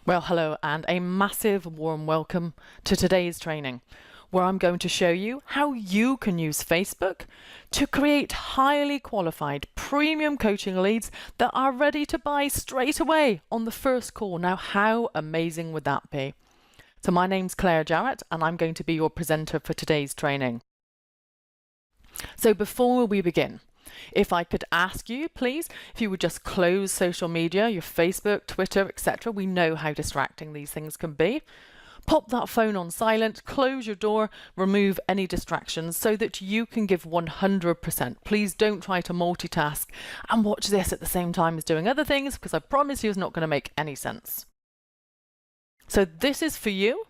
Well, hello and a massive warm welcome to today's training, where I'm going to show you how you can use Facebook to create highly qualified premium coaching leads that are ready to buy straight away on the first call. Now, how amazing would that be? So my name's Claire Jarrett and I'm going to be your presenter for today's training. So before we begin, if I could ask you, please, if you would just close social media, your Facebook, Twitter, etc. We know how distracting these things can be. Pop that phone on silent, close your door, remove any distractions so that you can give 100%. Please don't try to multitask and watch this at the same time as doing other things, because I promise you it's not going to make any sense. So this is for you.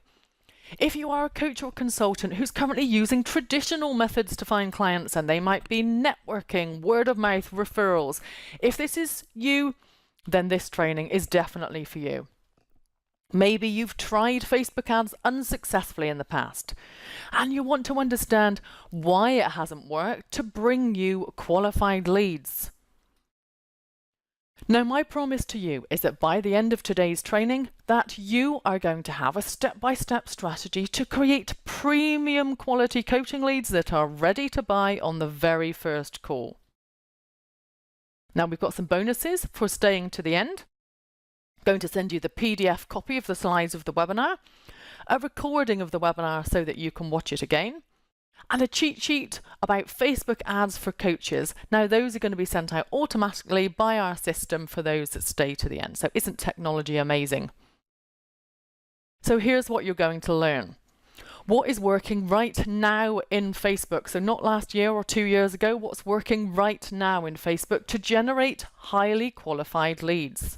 If you are a coach or consultant who's currently using traditional methods to find clients, and they might be networking, word of mouth, referrals, if this is you, then this training is definitely for you. Maybe you've tried Facebook ads unsuccessfully in the past, and you want to understand why it hasn't worked to bring you qualified leads. Now, my promise to you is that by the end of today's training, that you are going to have a step-by-step strategy to create premium quality coaching leads that are ready to buy on the very first call. Now, we've got some bonuses for staying to the end. I'm going to send you the PDF copy of the slides of the webinar, a recording of the webinar so that you can watch it again, and a cheat sheet about Facebook ads for coaches. Now, those are going to be sent out automatically by our system for those that stay to the end. So isn't technology amazing? So here's what you're going to learn. What is working right now in Facebook? So not last year or 2 years ago, what's working right now in Facebook to generate highly qualified leads?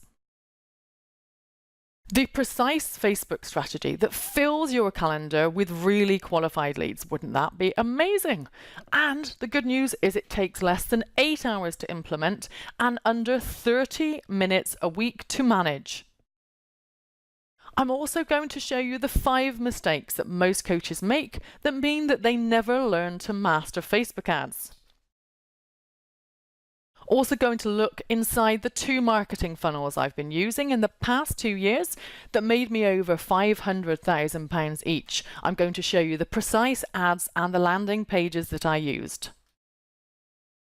The precise Facebook strategy that fills your calendar with really qualified leads. Wouldn't that be amazing? And the good news is it takes less than 8 hours to implement and under 30 minutes a week to manage. I'm also going to show you the 5 mistakes that most coaches make that mean that they never learn to master Facebook ads. Also going to look inside the 2 marketing funnels I've been using in the past 2 years that made me over £500,000 each. I'm going to show you the precise ads and the landing pages that I used.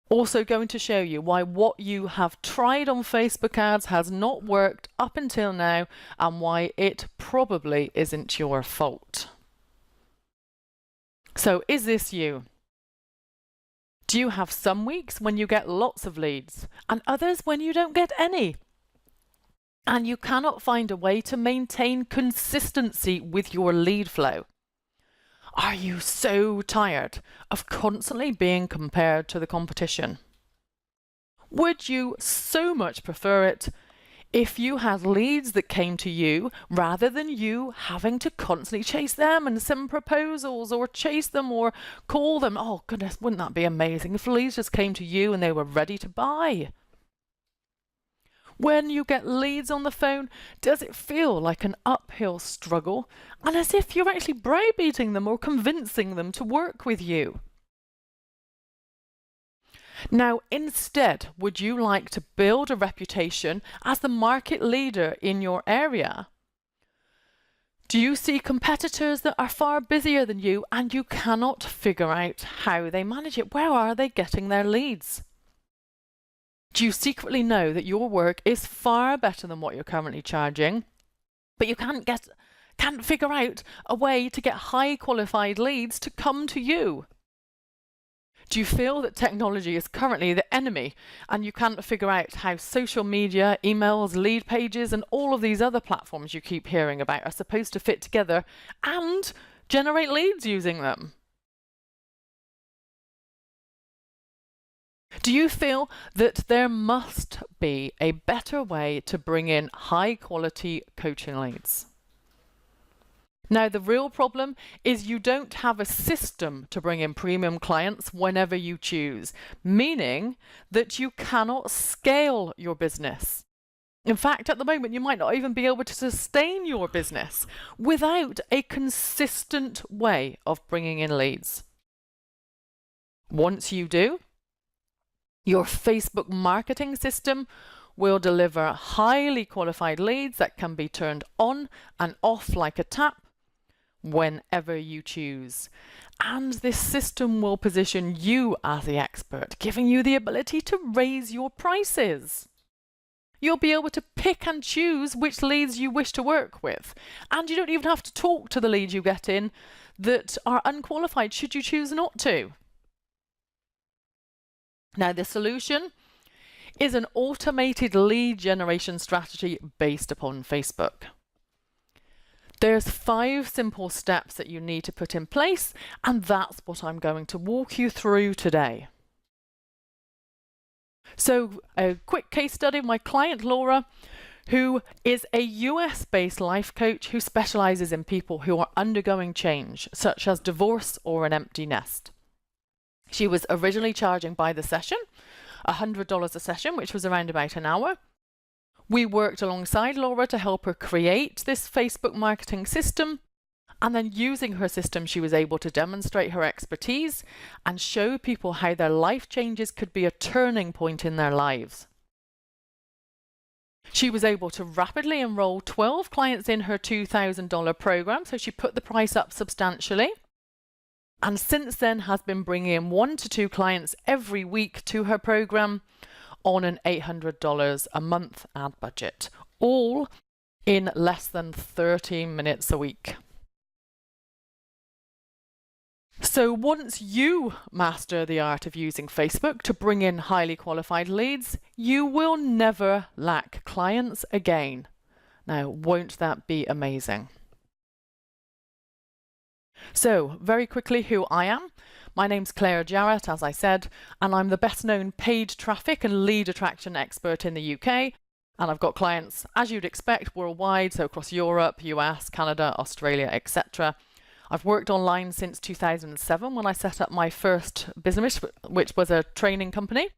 Also going to show you why what you have tried on Facebook ads has not worked up until now and why it probably isn't your fault. So is this you? Do you have some weeks when you get lots of leads and others when you don't get any? And you cannot find a way to maintain consistency with your lead flow? Are you so tired of constantly being compared to the competition? Would you so much prefer it if you had leads that came to you rather than you having to constantly chase them and send proposals or chase them or call them? Oh goodness, wouldn't that be amazing if leads just came to you and they were ready to buy? When you get leads on the phone, does it feel like an uphill struggle and as if you're actually browbeating them or convincing them to work with you? Now, instead, would you like to build a reputation as the market leader in your area? Do you see competitors that are far busier than you and you cannot figure out how they manage it? Where are they getting their leads? Do you secretly know that your work is far better than what you're currently charging, but you can't figure out a way to get high qualified leads to come to you? Do you feel that technology is currently the enemy and you can't figure out how social media, emails, lead pages, and all of these other platforms you keep hearing about are supposed to fit together and generate leads using them? Do you feel that there must be a better way to bring in high quality coaching leads? Now, the real problem is you don't have a system to bring in premium clients whenever you choose, meaning that you cannot scale your business. In fact, at the moment, you might not even be able to sustain your business without a consistent way of bringing in leads. Once you do, your Facebook marketing system will deliver highly qualified leads that can be turned on and off like a tap whenever you choose. And this system will position you as the expert, giving you the ability to raise your prices. You'll be able to pick and choose which leads you wish to work with. And you don't even have to talk to the leads you get in that are unqualified should you choose not to. Now, the solution is an automated lead generation strategy based upon Facebook. There's 5 simple steps that you need to put in place, and that's what I'm going to walk you through today. So, a quick case study of my client Laura, who is a US-based life coach who specializes in people who are undergoing change, such as divorce or an empty nest. She was originally charging by the session, $100 a session, which was around about an hour. We worked alongside Laura to help her create this Facebook marketing system, and then using her system, she was able to demonstrate her expertise and show people how their life changes could be a turning point in their lives. She was able to rapidly enroll 12 clients in her $2,000 program, so she put the price up substantially. And since then has been bringing in 1 to 2 clients every week to her program on an $800 a month ad budget, all in less than 30 minutes a week. So once you master the art of using Facebook to bring in highly qualified leads, you will never lack clients again. Now, won't that be amazing? So, very quickly, who I am. My name's Claire Jarrett, as I said, and I'm the best known paid traffic and lead attraction expert in the UK. And I've got clients, as you'd expect, worldwide, so across Europe, US, Canada, Australia, etc. I've worked online since 2007 when I set up my first business, which was a training company.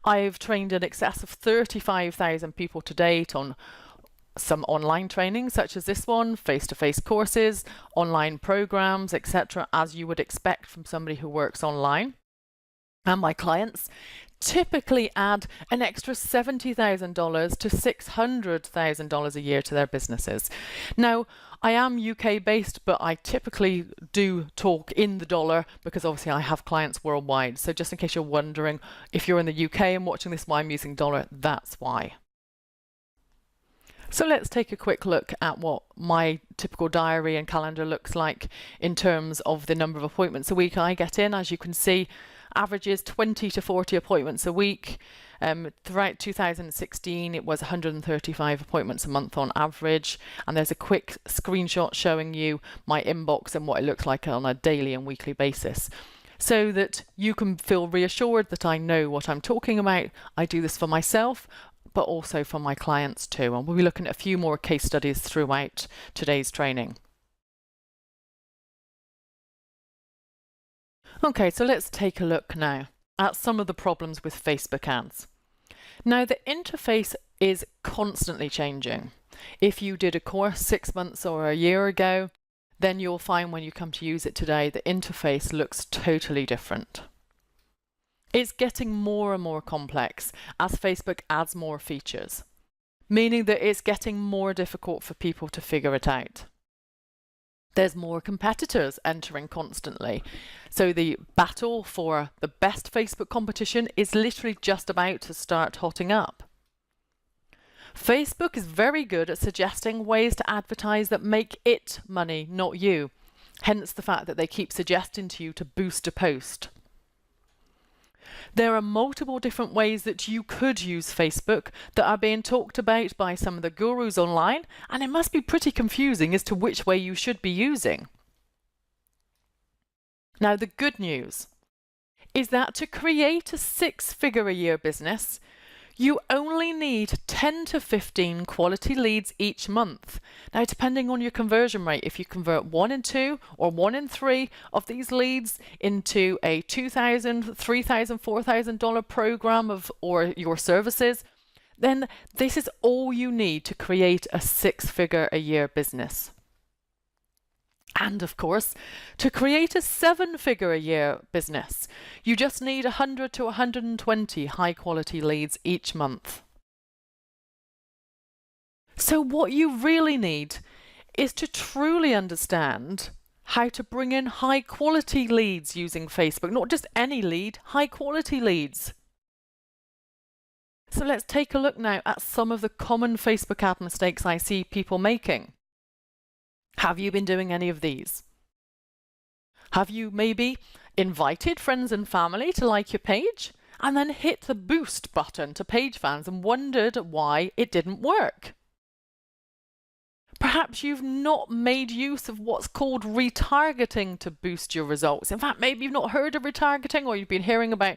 I've trained in excess of 35,000 people to date on some online training, such as this one, face-to-face courses, online programs, etc., as you would expect from somebody who works online. And my clients typically add an extra $70,000 to $600,000 a year to their businesses. Now, I am UK based, but I typically do talk in the dollar because obviously I have clients worldwide. So just in case you're wondering, if you're in the UK and watching this, why I'm using dollar, that's why. So let's take a quick look at what my typical diary and calendar looks like in terms of the number of appointments a week I get in. As you can see, averages 20 to 40 appointments a week. Throughout 2016, it was 135 appointments a month on average. And there's a quick screenshot showing you my inbox and what it looks like on a daily and weekly basis, so that you can feel reassured that I know what I'm talking about. I do this for myself, but also for my clients too. And we'll be looking at a few more case studies throughout today's training. Okay, so let's take a look now at some of the problems with Facebook ads. Now, the interface is constantly changing. If you did a course 6 months or a year ago, then you'll find when you come to use it today, the interface looks totally different. It's getting more and more complex as Facebook adds more features, meaning that it's getting more difficult for people to figure it out. There's more competitors entering constantly. So the battle for the best Facebook competition is literally just about to start hotting up. Facebook is very good at suggesting ways to advertise that make it money, not you. Hence the fact that they keep suggesting to you to boost a post. There are multiple different ways that you could use Facebook that are being talked about by some of the gurus online, and it must be pretty confusing as to which way you should be using. Now, the good news is that to create a 6-figure-a-year business, you only need 10 to 15 quality leads each month. Now, depending on your conversion rate, if you convert 1 in 2 or 1 in 3 of these leads into a $2,000, $3,000, $4,000 program or your services, then this is all you need to create a 6-figure-a-year business. And of course, to create a 7-figure-a-year business, you just need 100 to 120 high-quality leads each month. So what you really need is to truly understand how to bring in high quality leads using Facebook, not just any lead, high quality leads. So let's take a look now at some of the common Facebook ad mistakes I see people making. Have you been doing any of these? Have you maybe invited friends and family to like your page and then hit the boost button to page fans and wondered why it didn't work? Perhaps you've not made use of what's called retargeting to boost your results. In fact, maybe you've not heard of retargeting, or you've been hearing about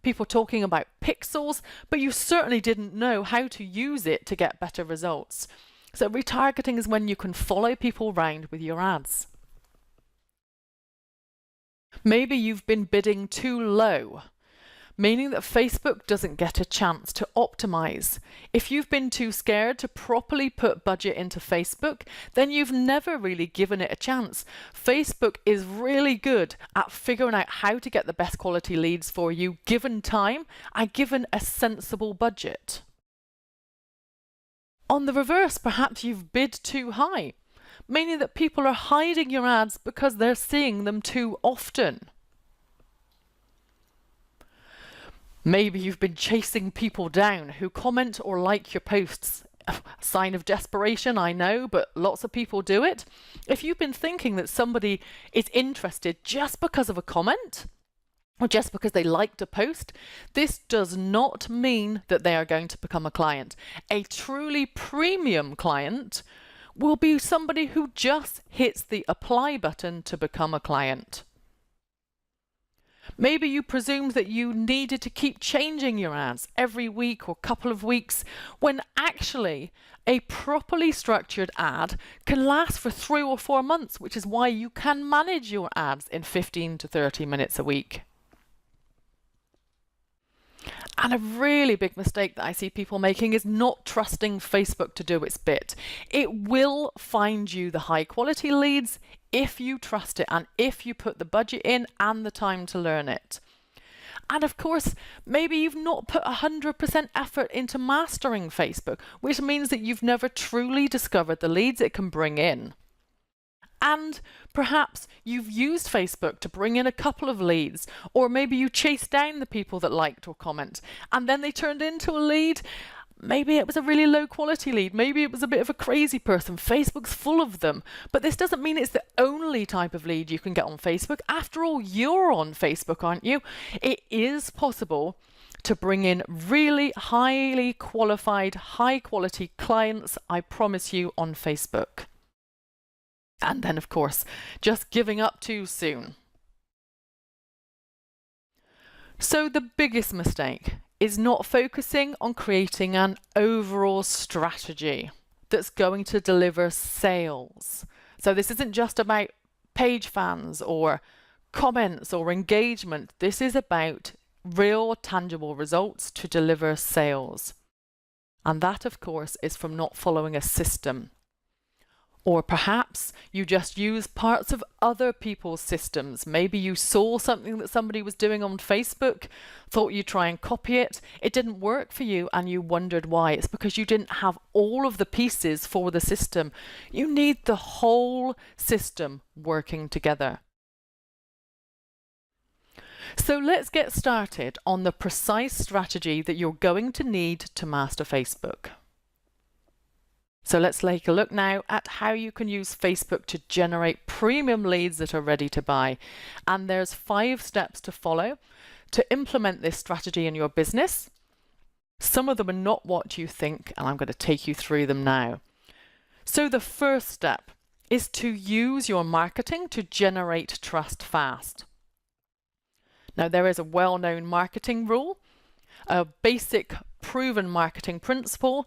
people talking about pixels, but you certainly didn't know how to use it to get better results. So retargeting is when you can follow people around with your ads. Maybe you've been bidding too low, meaning that Facebook doesn't get a chance to optimize. If you've been too scared to properly put budget into Facebook, then you've never really given it a chance. Facebook is really good at figuring out how to get the best quality leads for you, given time and given a sensible budget. On the reverse, perhaps you've bid too high, meaning that people are hiding your ads because they're seeing them too often. Maybe you've been chasing people down who comment or like your posts. A sign of desperation, I know, but lots of people do it. If you've been thinking that somebody is interested just because of a comment, or just because they liked a post, this does not mean that they are going to become a client. A truly premium client will be somebody who just hits the apply button to become a client. Maybe you presumed that you needed to keep changing your ads every week or couple of weeks, when actually a properly structured ad can last for 3 or 4 months, which is why you can manage your ads in 15 to 30 minutes a week. And a really big mistake that I see people making is not trusting Facebook to do its bit. It will find you the high quality leads if you trust it and if you put the budget in and the time to learn it. And of course, maybe you've not put 100% effort into mastering Facebook, which means that you've never truly discovered the leads it can bring in. And perhaps you've used Facebook to bring in a couple of leads, or maybe you chased down the people that liked or comment, and then they turned into a lead. Maybe it was a really low quality lead. Maybe it was a bit of a crazy person. Facebook's full of them. But this doesn't mean it's the only type of lead you can get on Facebook. After all, you're on Facebook, aren't you? It is possible to bring in really highly qualified, high quality clients, I promise you, on Facebook. And then, of course, just giving up too soon. So the biggest mistake is not focusing on creating an overall strategy that's going to deliver sales. So this isn't just about page fans or comments or engagement. This is about real tangible results to deliver sales. And that, of course, is from not following a system. Or perhaps you just use parts of other people's systems. Maybe you saw something that somebody was doing on Facebook, thought you'd try and copy it. It didn't work for you and you wondered why. It's because you didn't have all of the pieces for the system. You need the whole system working together. So let's get started on the precise strategy that you're going to need to master Facebook. So let's take a look now at how you can use Facebook to generate premium leads that are ready to buy. And there's 5 steps to follow to implement this strategy in your business. Some of them are not what you think, and I'm going to take you through them now. So the first step is to use your marketing to generate trust fast. Now, there is a well-known marketing rule, a basic proven marketing principle,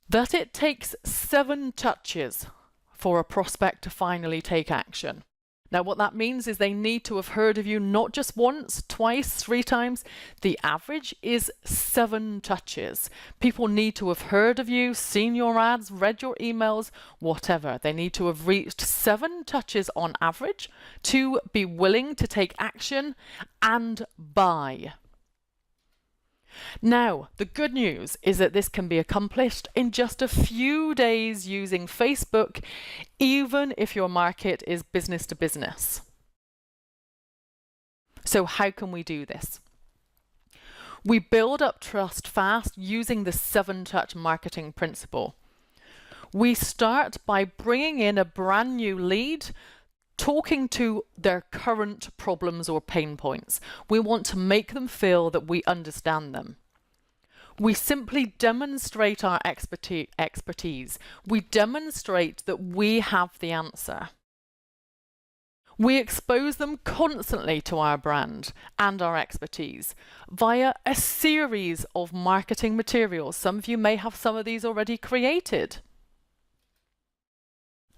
that it takes 7 touches for a prospect to finally take action. Now, what that means is they need to have heard of you not just once, twice, 3 times. The average is 7 touches. People need to have heard of you, seen your ads, read your emails, whatever. They need to have reached 7 touches on average to be willing to take action and buy. Now, the good news is that this can be accomplished in just a few days using Facebook, even if your market is business to business. So how can we do this? We build up trust fast using the 7-touch marketing principle. We start by bringing in a brand new lead, talking to their current problems or pain points. We want to make them feel that we understand them. We simply demonstrate our expertise. We demonstrate that we have the answer. We expose them constantly to our brand and our expertise via a series of marketing materials. Some of you may have some of these already created.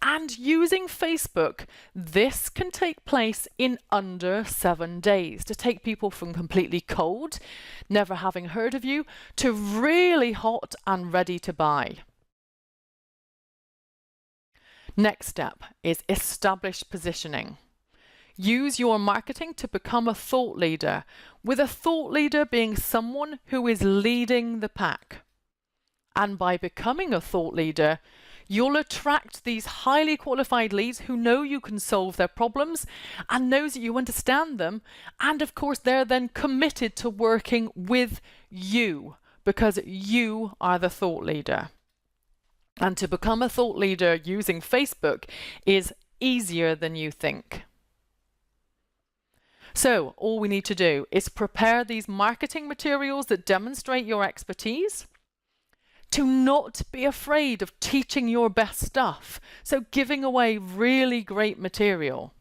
And using Facebook, this can take place in under 7 days to take people from completely cold, never having heard of you, to really hot and ready to buy. Next step is establish positioning. Use your marketing to become a thought leader, with a thought leader being someone who is leading the pack. And by becoming a thought leader, you'll attract these highly qualified leads who know you can solve their problems and knows that you understand them. And of course, they're then committed to working with you because you are the thought leader. And to become a thought leader using Facebook is easier than you think. So all we need to do is prepare these marketing materials that demonstrate your expertise, to not be afraid of teaching your best stuff, so giving away really great material,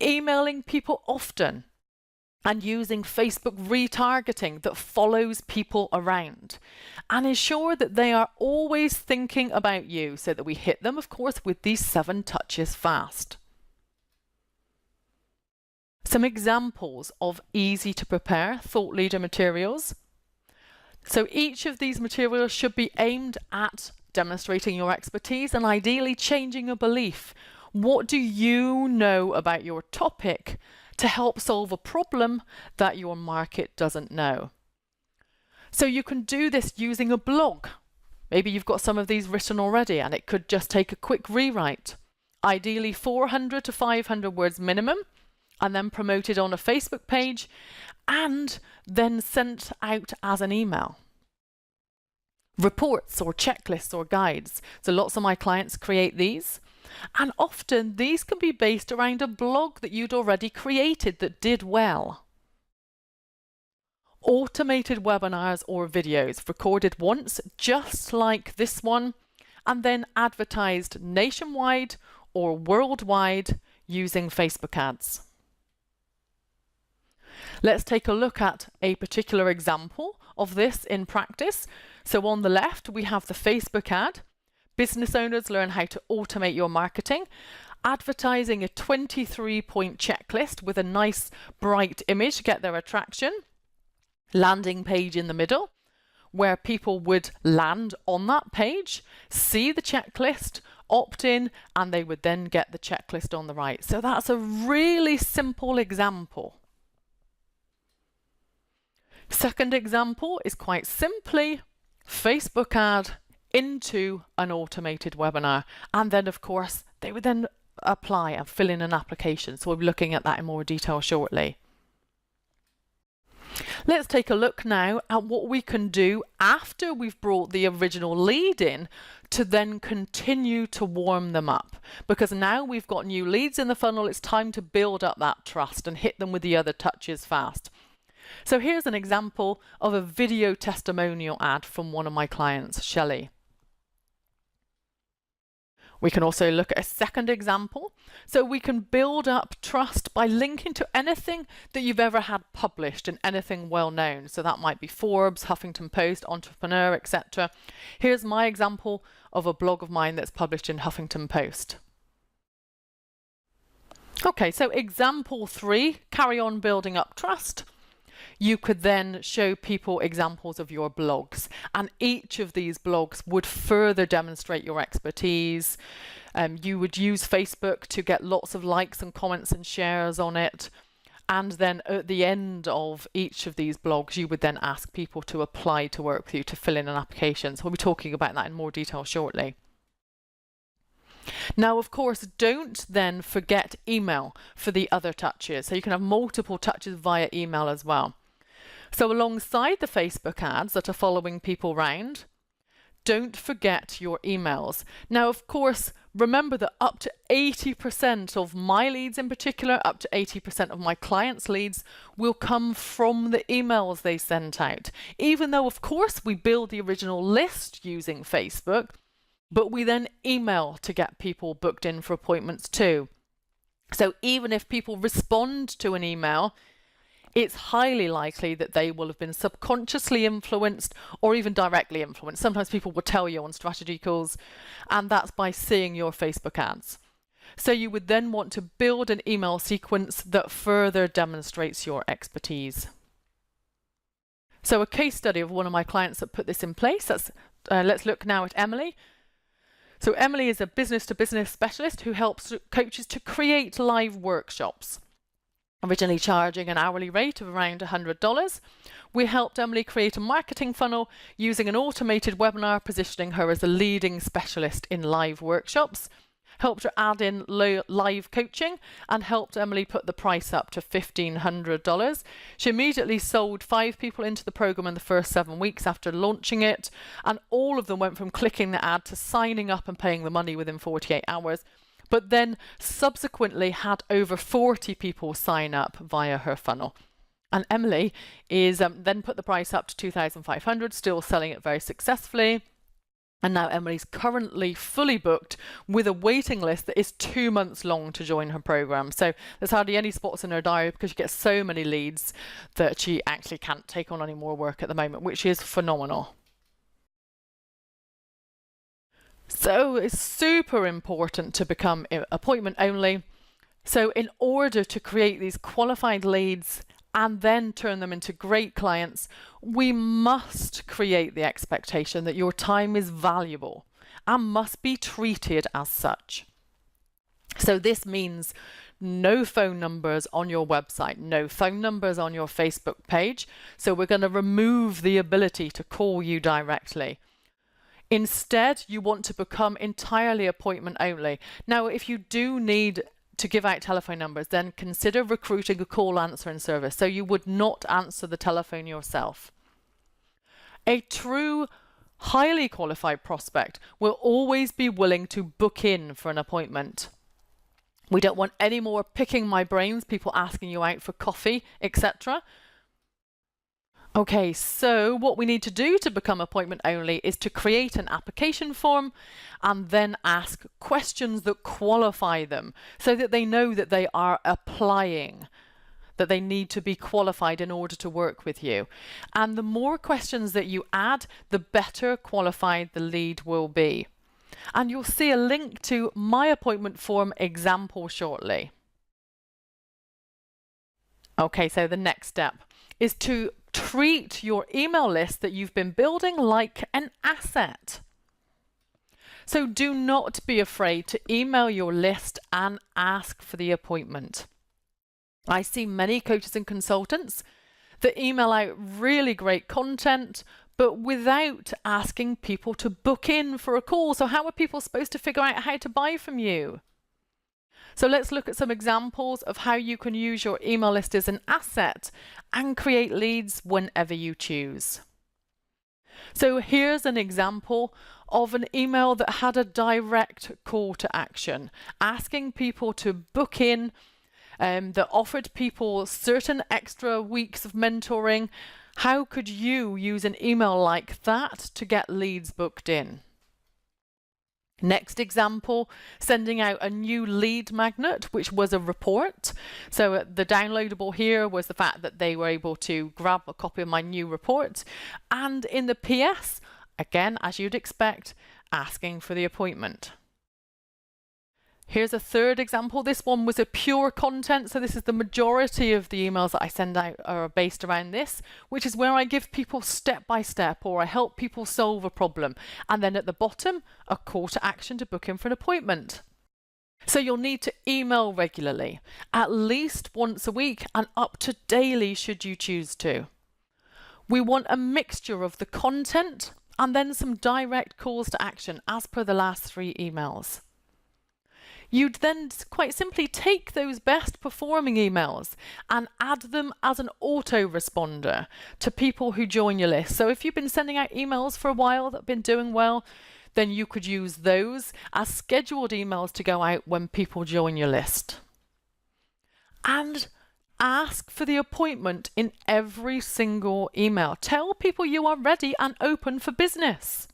emailing people often, and using Facebook retargeting that follows people around, and ensure that they are always thinking about you so that we hit them, of course, with these 7 touches fast. Some examples of easy to prepare thought leader materials. So each of these materials should be aimed at demonstrating your expertise and ideally changing a belief. What do you know about your topic to help solve a problem that your market doesn't know? So you can do this using a blog. Maybe you've got some of these written already and it could just take a quick rewrite. Ideally 400 to 500 words minimum, and then promoted on a Facebook page and then sent out as an email. Reports or checklists or guides. So lots of my clients create these. And often these can be based around a blog that you'd already created that did well. Automated webinars or videos recorded once, just like this one, and then advertised nationwide or worldwide using Facebook ads. Let's take a look at a particular example of this in practice. So on the left, we have the Facebook ad. Business owners learn how to automate your marketing. Advertising a 23-point checklist with a nice bright image to get their attraction. Landing page in the middle, where people would land on that page, see the checklist, opt in, and they would then get the checklist on the right. So that's a really simple example. Second example is quite simply Facebook ad into an automated webinar. And then, of course, they would then apply and fill in an application. So we'll be looking at that in more detail shortly. Let's take a look now at what we can do after we've brought the original lead in to then continue to warm them up. Because now we've got new leads in the funnel, it's time to build up that trust and hit them with the other touches fast. So here's an example of a video testimonial ad from one of my clients, Shelley. We can also look at a second example. So we can build up trust by linking to anything that you've ever had published and anything well known. So that might be Forbes, Huffington Post, Entrepreneur, etc. Here's my example of a blog of mine that's published in Huffington Post. Okay, so example 3, carry on building up trust. You could then show people examples of your blogs, and each of these blogs would further demonstrate your expertise. You would use Facebook to get lots of likes and comments and shares on it, And then at the end of each of these blogs, you would then ask people to apply to work with you, to fill in an application. So we'll be talking about that in more detail shortly. Now, of course, don't then forget email for the other touches. So you can have multiple touches via email as well. So alongside the Facebook ads that are following people round, don't forget your emails. Now, of course, remember that up to 80% of my leads in particular, up to 80% of my clients' leads will come from the emails they sent out. Even though, of course, we build the original list using Facebook, but we then email to get people booked in for appointments too. So even if people respond to an email, it's highly likely that they will have been subconsciously influenced or even directly influenced. Sometimes people will tell you on strategy calls, and that's by seeing your Facebook ads. So you would then want to build an email sequence that further demonstrates your expertise. So a case study of one of my clients that put this in place, let's look now at Emily. So Emily is a business-to-business specialist who helps coaches to create live workshops. Originally charging an hourly rate of around $100, we helped Emily create a marketing funnel using an automated webinar positioning her as a leading specialist in live workshops, helped her add in live coaching, and helped Emily put the price up to $1,500. She immediately sold 5 people into the program in the first 7 weeks after launching it, and all of them went from clicking the ad to signing up and paying the money within 48 hours. But then subsequently had over 40 people sign up via her funnel. And Emily is then put the price up to $2,500, still selling it very successfully. And now Emily's currently fully booked with a waiting list that is 2 months long to join her program. So there's hardly any spots in her diary because she gets so many leads that she actually can't take on any more work at the moment, which is phenomenal. So it's super important to become appointment only. So in order to create these qualified leads and then turn them into great clients, we must create the expectation that your time is valuable and must be treated as such. So this means no phone numbers on your website, no phone numbers on your Facebook page. So we're going to remove the ability to call you directly. Instead, you want to become entirely appointment only. Now, if you do need to give out telephone numbers, then consider recruiting a call answering service. So you would not answer the telephone yourself. A true, highly qualified prospect will always be willing to book in for an appointment. We don't want any more picking my brains, people asking you out for coffee, etc. Okay, so what we need to do to become appointment only is to create an application form and then ask questions that qualify them so that they know that they are applying, that they need to be qualified in order to work with you. And the more questions that you add, the better qualified the lead will be. And you'll see a link to my appointment form example shortly. Okay, so the next step is to treat your email list that you've been building like an asset. So do not be afraid to email your list and ask for the appointment. I see many coaches and consultants that email out really great content, but without asking people to book in for a call. So how are people supposed to figure out how to buy from you? So let's look at some examples of how you can use your email list as an asset and create leads whenever you choose. So here's an example of an email that had a direct call to action, asking people to book in, that offered people certain extra weeks of mentoring. How could you use an email like that to get leads booked in? Next example, sending out a new lead magnet, which was a report. So the downloadable here was the fact that they were able to grab a copy of my new report. And in the PS, again, as you'd expect, asking for the appointment. Here's a third example. This one was a pure content. So this is the majority of the emails that I send out are based around this, which is where I give people step by step, or I help people solve a problem. And then at the bottom, a call to action to book in for an appointment. So you'll need to email regularly, at least once a week and up to daily should you choose to. We want a mixture of the content and then some direct calls to action as per the last 3 emails. You'd then quite simply take those best performing emails and add them as an autoresponder to people who join your list. So if you've been sending out emails for a while that have been doing well, then you could use those as scheduled emails to go out when people join your list. And ask for the appointment in every single email. Tell people you are ready and open for business.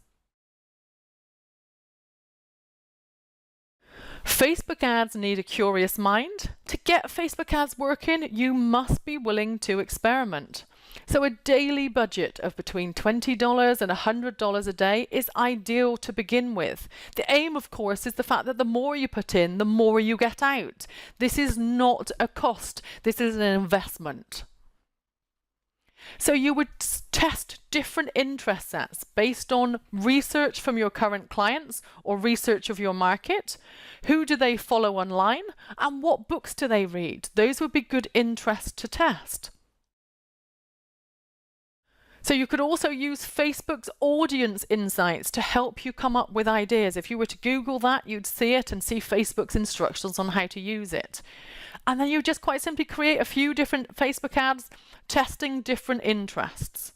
Facebook ads need a curious mind. To get Facebook ads working, you must be willing to experiment. So a daily budget of between $20 and $100 a day is ideal to begin with. The aim, of course, is the fact that the more you put in, the more you get out. This is not a cost. This is an investment. So you would test different interest sets based on research from your current clients or research of your market. Who do they follow online and what books do they read? Those would be good interests to test. So you could also use Facebook's audience insights to help you come up with ideas. If you were to Google that, you'd see it and see Facebook's instructions on how to use it. And then you just quite simply create a few different Facebook ads testing different interests.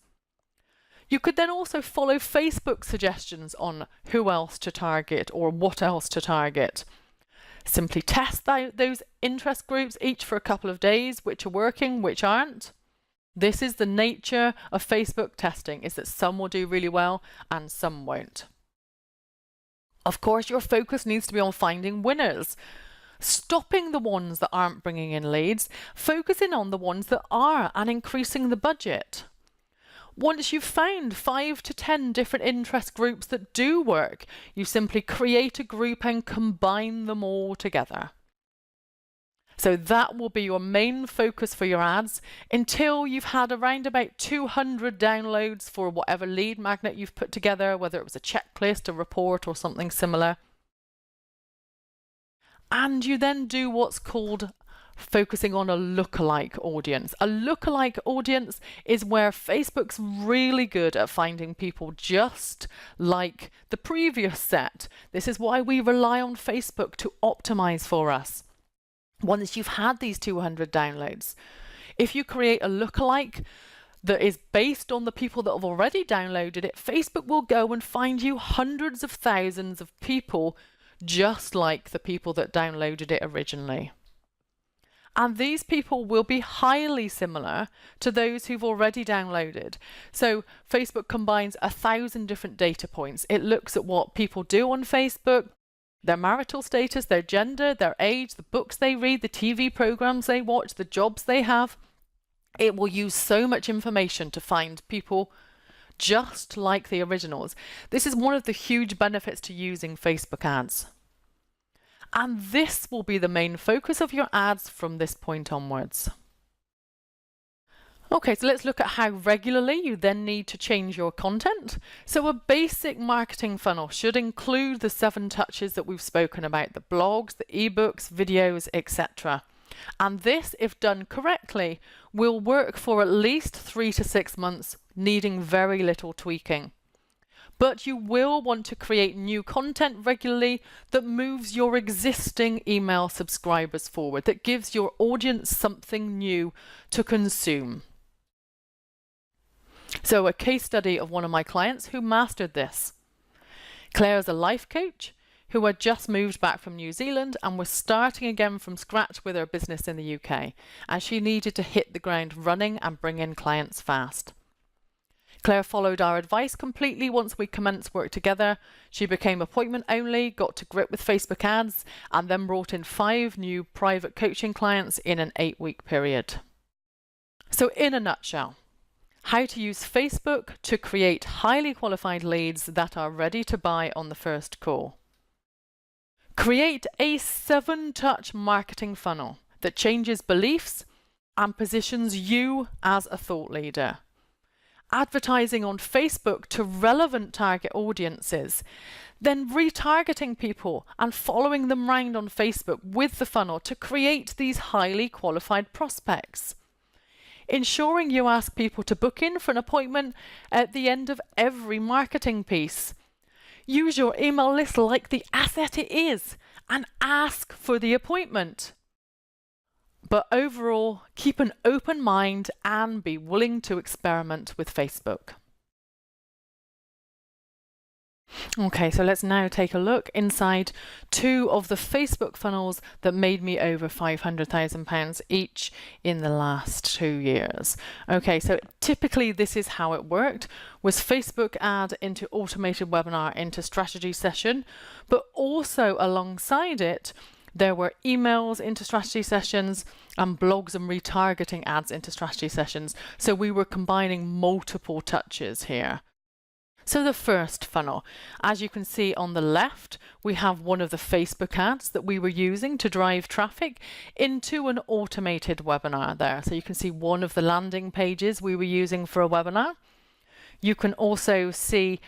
You could then also follow Facebook suggestions on who else to target or what else to target. Simply test those interest groups each for a couple of days, which are working, which aren't. This is the nature of Facebook testing, is that some will do really well and some won't. Of course, your focus needs to be on finding winners, stopping the ones that aren't bringing in leads, focusing on the ones that are and increasing the budget. Once you've found 5 to 10 different interest groups that do work, you simply create a group and combine them all together. So that will be your main focus for your ads until you've had around about 200 downloads for whatever lead magnet you've put together, whether it was a checklist, a report, or something similar. And you then do what's called focusing on a lookalike audience. A lookalike audience is where Facebook's really good at finding people just like the previous set. This is why we rely on Facebook to optimize for us. Once you've had these 200 downloads, if you create a lookalike that is based on the people that have already downloaded it, Facebook will go and find you hundreds of thousands of people just like the people that downloaded it originally. And these people will be highly similar to those who've already downloaded. So Facebook combines 1,000 different data points. It looks at what people do on Facebook, their marital status, their gender, their age, the books they read, the TV programs they watch, the jobs they have. It will use so much information to find people just like the originals. This is one of the huge benefits to using Facebook ads. And this will be the main focus of your ads from this point onwards. Okay, so let's look at how regularly you then need to change your content. So a basic marketing funnel should include the 7 touches that we've spoken about, the blogs, the ebooks, videos, etc. And this, if done correctly, will work for at least 3 to 6 months, needing very little tweaking. But you will want to create new content regularly that moves your existing email subscribers forward, that gives your audience something new to consume. So a case study of one of my clients who mastered this. Claire is a life coach who had just moved back from New Zealand and was starting again from scratch with her business in the UK, and she needed to hit the ground running and bring in clients fast. Claire followed our advice completely once we commenced work together. She became appointment only, got to grip with Facebook ads, and then brought in 5 new private coaching clients in an 8-week period. So in a nutshell, how to use Facebook to create highly qualified leads that are ready to buy on the first call. Create a 7-touch marketing funnel that changes beliefs and positions you as a thought leader. advertising on Facebook to relevant target audiences, then retargeting people and following them round on Facebook with the funnel to create these highly qualified prospects. Ensuring you ask people to book in for an appointment at the end of every marketing piece. Use your email list like the asset it is and ask for the appointment. But overall, keep an open mind and be willing to experiment with Facebook. Okay, so let's now take a look inside two of the Facebook funnels that made me over £500,000 each in the last 2 years. Okay, so typically this is how it worked, was Facebook ad into automated webinar into strategy session, but also alongside it, there were emails into strategy sessions and blogs and retargeting ads into strategy sessions. So we were combining multiple touches here. So the first funnel, as you can see on the left, we have one of the Facebook ads that we were using to drive traffic into an automated webinar there. So you can see one of the landing pages we were using for a webinar. You can also see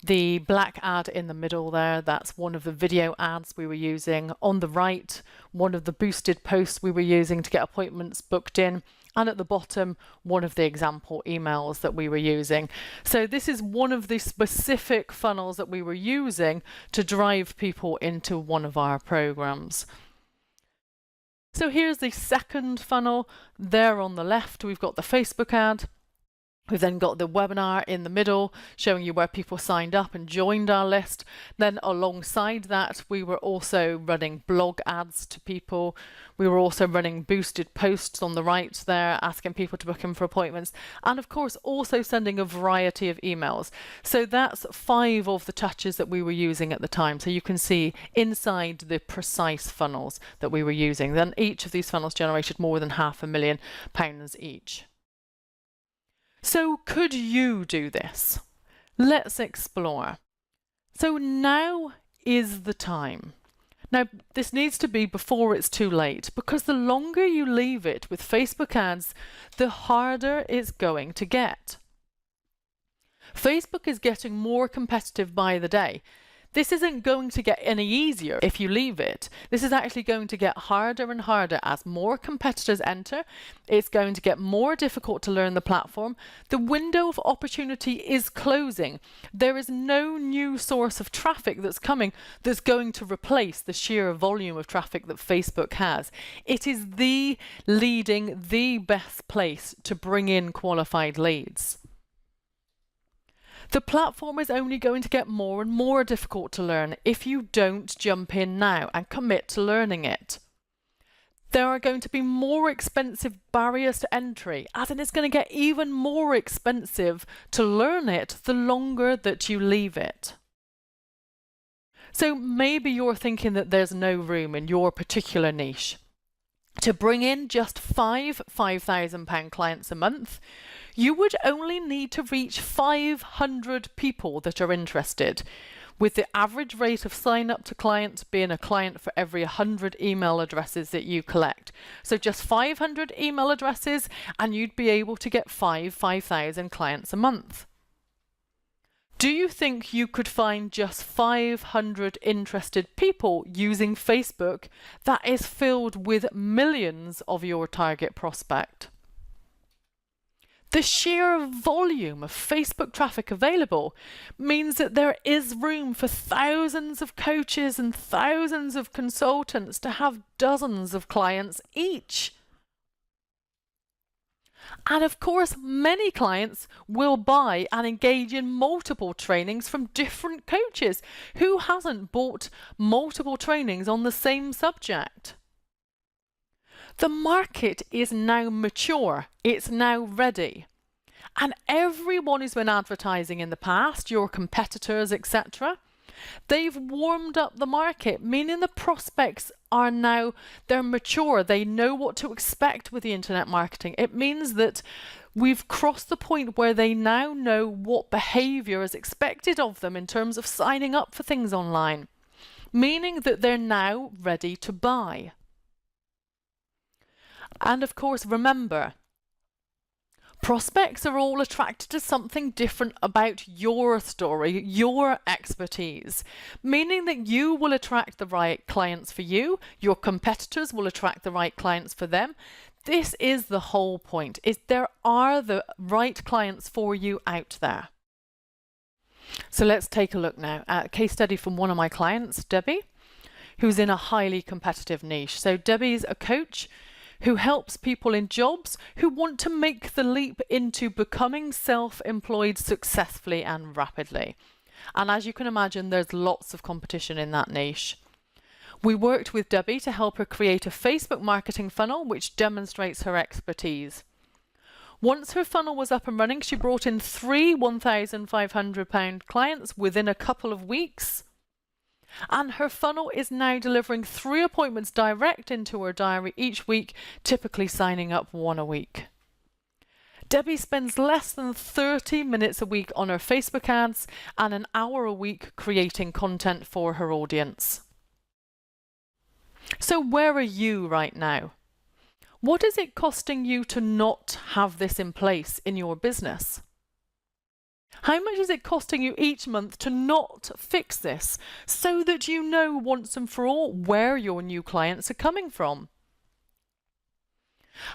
the black ad in the middle there, that's one of the video ads we were using. On the right, one of the boosted posts we were using to get appointments booked in. And at the bottom, one of the example emails that we were using. So this is one of the specific funnels that we were using to drive people into one of our programs. So here's the second funnel. There on the left, we've got the Facebook ad. We've then got the webinar in the middle, showing you where people signed up and joined our list. Then alongside that, we were also running blog ads to people. We were also running boosted posts on the right there, asking people to book in for appointments. And of course, also sending a variety of emails. So that's 5 of the touches that we were using at the time. So you can see inside the precise funnels that we were using. Then each of these funnels generated more than £500,000 each. So could you do this? Let's explore. So now is the time. Now, this needs to be before it's too late, because the longer you leave it with Facebook ads, the harder it's going to get. Facebook is getting more competitive by the day. This isn't going to get any easier if you leave it. This is actually going to get harder and harder as more competitors enter. It's going to get more difficult to learn the platform. The window of opportunity is closing. There is no new source of traffic that's coming that's going to replace the sheer volume of traffic that Facebook has. It is the leading, the best place to bring in qualified leads. The platform is only going to get more and more difficult to learn if you don't jump in now and commit to learning it. There are going to be more expensive barriers to entry, as in it's going to get even more expensive to learn it the longer that you leave it. So maybe you're thinking that there's no room in your particular niche. To bring in just 5 £5,000 clients a month, you would only need to reach 500 people that are interested, with the average rate of sign up to clients being a client for every 100 email addresses that you collect. So just 500 email addresses and you'd be able to get 5,000 clients a month. Do you think you could find just 500 interested people using Facebook that is filled with millions of your target prospect? The sheer volume of Facebook traffic available means that there is room for thousands of coaches and thousands of consultants to have dozens of clients each. And of course, many clients will buy and engage in multiple trainings from different coaches. Who hasn't bought multiple trainings on the same subject? The market is now mature, it's now ready. And everyone who's been advertising in the past, your competitors, etc., they've warmed up the market, meaning the prospects are now, they're mature, they know what to expect with the internet marketing. It means that we've crossed the point where they now know what behavior is expected of them in terms of signing up for things online, meaning that they're now ready to buy. And of course, remember, Prospects are all attracted to something different about your story, your expertise, meaning that you will attract the right clients for you, your competitors will attract the right clients for them. This is the whole point, is there are the right clients for you out there. So let's take a look now at a case study from one of my clients, Debbie, who's in a highly competitive niche. So Debbie's a coach who helps people in jobs who want to make the leap into becoming self-employed successfully and rapidly. And as you can imagine, there's lots of competition in that niche. We worked with Debbie to help her create a Facebook marketing funnel which demonstrates her expertise. Once her funnel was up and running, she brought in 3 £1,500 clients within a couple of weeks. And her funnel is now delivering 3 appointments direct into her diary each week, typically signing up 1 a week. Debbie spends less than 30 minutes a week on her Facebook ads and an hour a week creating content for her audience. So where are you right now? What is it costing you to not have this in place in your business? How much is it costing you each month to not fix this so that you know once and for all where your new clients are coming from?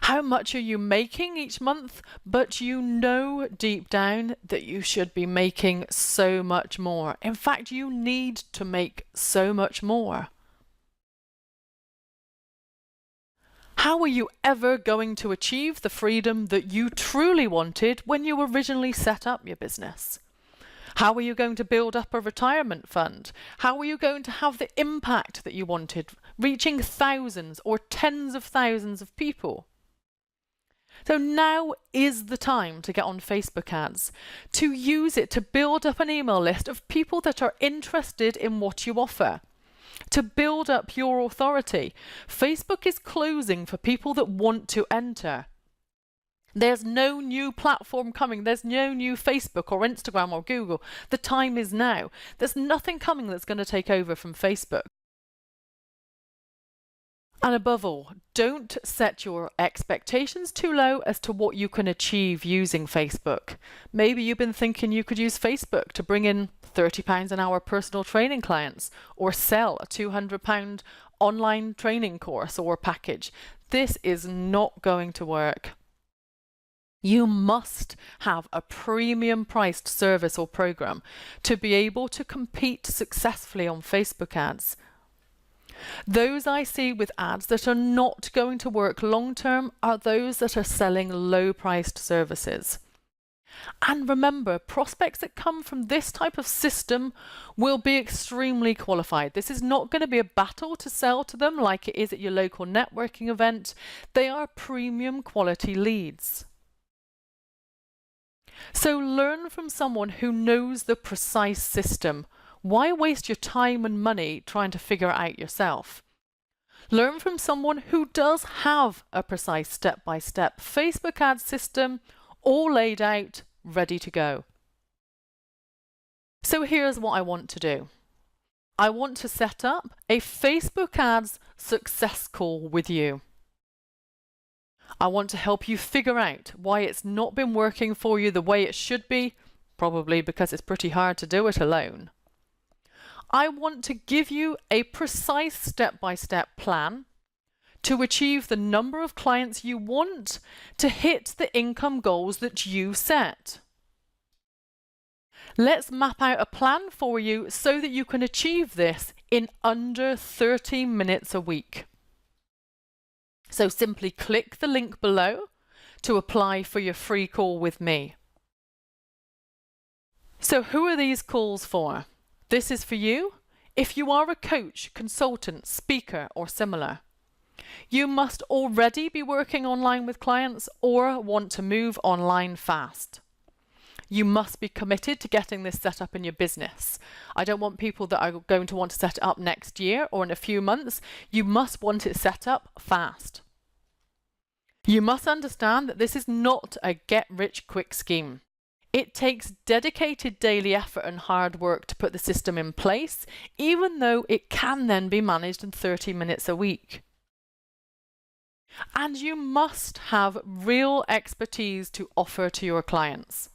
How much are you making each month, but you know deep down that you should be making so much more? In fact, you need to make so much more. How are you ever going to achieve the freedom that you truly wanted when you originally set up your business? How are you going to build up a retirement fund? How are you going to have the impact that you wanted, reaching thousands or tens of thousands of people? So now is the time to get on Facebook ads, to use it to build up an email list of people that are interested in what you offer, to build up your authority. Facebook is closing for people that want to enter. There's no new platform coming. There's no new Facebook or Instagram or Google. The time is now. There's nothing coming that's going to take over from Facebook. And above all, don't set your expectations too low as to what you can achieve using Facebook. Maybe you've been thinking you could use Facebook to bring in £30 an hour personal training clients or sell a £200 online training course or package. This is not going to work. You must have a premium priced service or program to be able to compete successfully on Facebook ads. Those I see with ads that are not going to work long term are those that are selling low priced services. And remember, prospects that come from this type of system will be extremely qualified. This is not going to be a battle to sell to them like it is at your local networking event. They are premium quality leads. So learn from someone who knows the precise system. Why waste your time and money trying to figure it out yourself? Learn from someone who does have a precise step-by-step Facebook ad system all laid out, ready to go. So here's what I want to do. I want to set up a Facebook ads success call with you. I want to help you figure out why it's not been working for you the way it should be, probably because it's pretty hard to do it alone. I want to give you a precise step-by-step plan to achieve the number of clients you want to hit the income goals that you set. Let's map out a plan for you so that you can achieve this in under 30 minutes a week. So simply click the link below to apply for your free call with me. So who are these calls for? This is for you if you are a coach, consultant, speaker or similar. You must already be working online with clients or want to move online fast. You must be committed to getting this set up in your business. I don't want people that are going to want to set it up next year or in a few months. You must want it set up fast. You must understand that this is not a get-rich-quick scheme. It takes dedicated daily effort and hard work to put the system in place, even though it can then be managed in 30 minutes a week. And you must have real expertise to offer to your clients.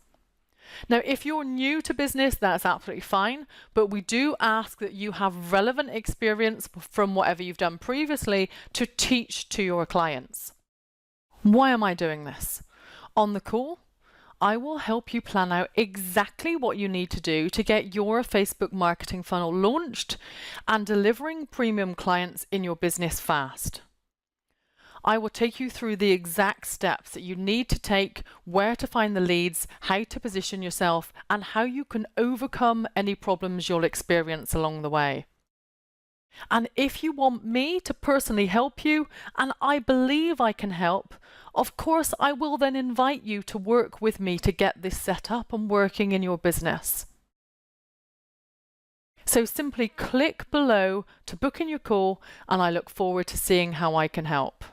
Now, if you're new to business, that's absolutely fine, but we do ask that you have relevant experience from whatever you've done previously to teach to your clients. Why am I doing this? On the call, I will help you plan out exactly what you need to do to get your Facebook marketing funnel launched and delivering premium clients in your business fast. I will take you through the exact steps that you need to take, where to find the leads, how to position yourself, and how you can overcome any problems you'll experience along the way. And if you want me to personally help you, and I believe I can help, of course I will then invite you to work with me to get this set up and working in your business. So simply click below to book in your call, and I look forward to seeing how I can help.